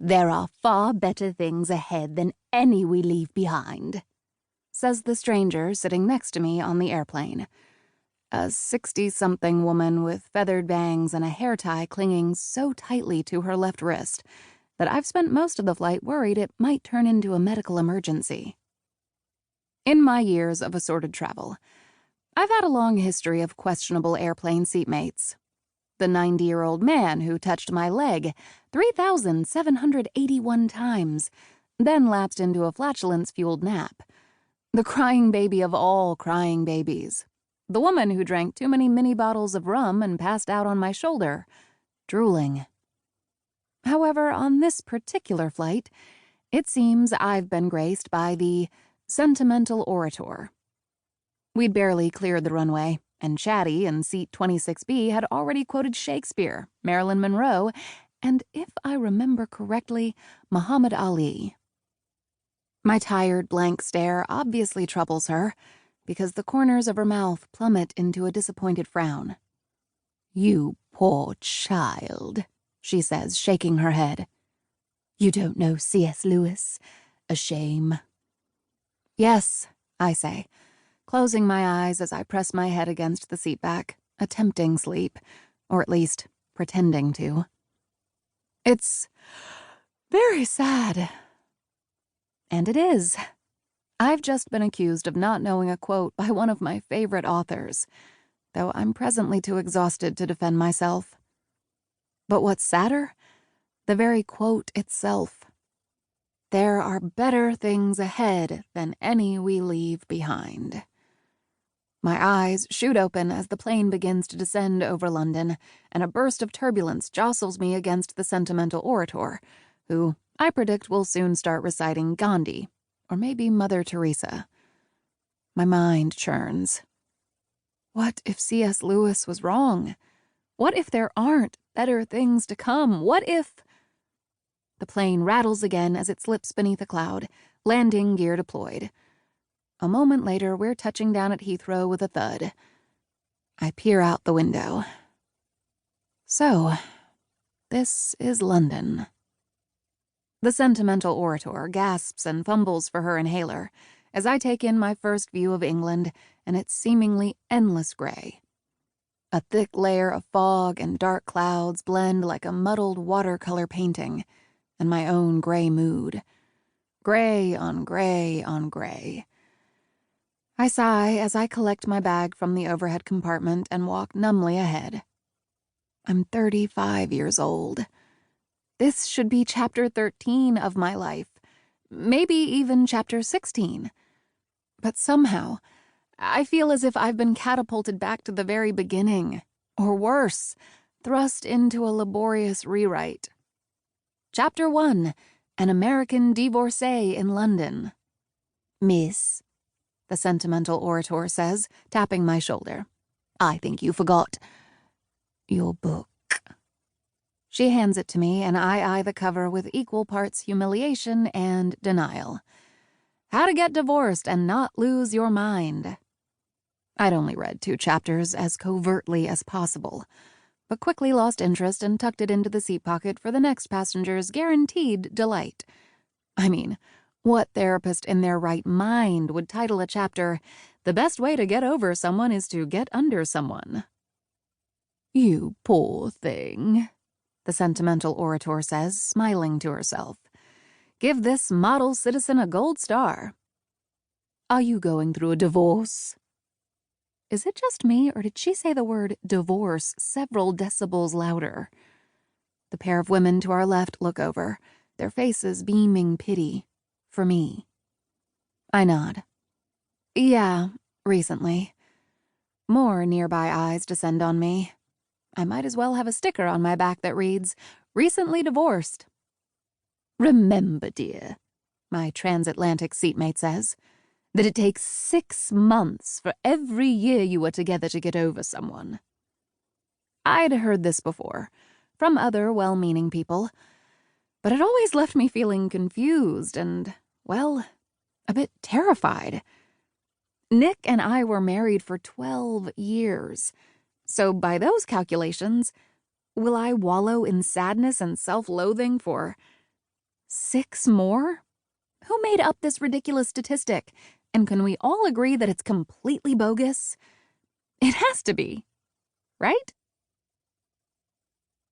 "There are far better things ahead than any we leave behind," says the stranger sitting next to me on the airplane. A 60-something woman with feathered bangs and a hair tie clinging so tightly to her left wrist that I've spent most of the flight worried it might turn into a medical emergency. In my years of assorted travel, I've had a long history of questionable airplane seatmates. The 90-year-old man who touched my leg 3,781 times, then lapsed into a flatulence-fueled nap. The crying baby of all crying babies. The woman who drank too many mini bottles of rum and passed out on my shoulder, drooling. However, on this particular flight, it seems I've been graced by the sentimental orator. We'd barely cleared the runway, and Chatty in seat 26B had already quoted Shakespeare, Marilyn Monroe, and, if I remember correctly, Muhammad Ali. My tired, blank stare obviously troubles her, because the corners of her mouth plummet into a disappointed frown. "You poor child," she says, shaking her head. "You don't know C.S. Lewis. A shame." "Yes," I say, closing my eyes as I press my head against the seatback, attempting sleep, or at least pretending to. "It's very sad." And it is. I've just been accused of not knowing a quote by one of my favorite authors, though I'm presently too exhausted to defend myself. But what's sadder? The very quote itself. There are better things ahead than any we leave behind. My eyes shoot open as the plane begins to descend over London, and a burst of turbulence jostles me against the sentimental orator, who I predict will soon start reciting Gandhi, or maybe Mother Teresa. My mind churns. What if C.S. Lewis was wrong? What if there aren't better things to come? What if... The plane rattles again as it slips beneath a cloud, landing gear deployed. A moment later, we're touching down at Heathrow with a thud. I peer out the window. So, this is London. The sentimental orator gasps and fumbles for her inhaler as I take in my first view of England and its seemingly endless gray. A thick layer of fog and dark clouds blend like a muddled watercolor painting, and my own gray mood. Gray on gray on gray. I sigh as I collect my bag from the overhead compartment and walk numbly ahead. I'm 35 years old. This should be chapter 13 of my life, maybe even chapter 16. But somehow, I feel as if I've been catapulted back to the very beginning, or worse, thrust into a laborious rewrite. Chapter 1, An American Divorcee in London. "Miss," the sentimental orator says, tapping my shoulder, "I think you forgot your book." She hands it to me, and I eye the cover with equal parts humiliation and denial. How to Get Divorced and Not Lose Your Mind. I'd only read 2 chapters as covertly as possible, but quickly lost interest and tucked it into the seat pocket for the next passenger's guaranteed delight. I mean, what therapist in their right mind would title a chapter, "The Best Way to Get Over Someone is to Get Under Someone"? "You poor thing," the sentimental orator says, smiling to herself. "Give this model citizen a gold star." "Are you going through a divorce?" Is it just me, or did she say the word divorce several decibels louder? The pair of women to our left look over, their faces beaming pity. For me. I nod. "Yeah, recently." More nearby eyes descend on me. I might as well have a sticker on my back that reads, "Recently divorced." "Remember, dear," my transatlantic seatmate says, "that it takes 6 months for every year you are together to get over someone." I'd heard this before, from other well-meaning people, but it always left me feeling confused and, well, a bit terrified. Nick and I were married for 12 years, so by those calculations, will I wallow in sadness and self-loathing for 6 more? Who made up this ridiculous statistic? And can we all agree that it's completely bogus? It has to be, right?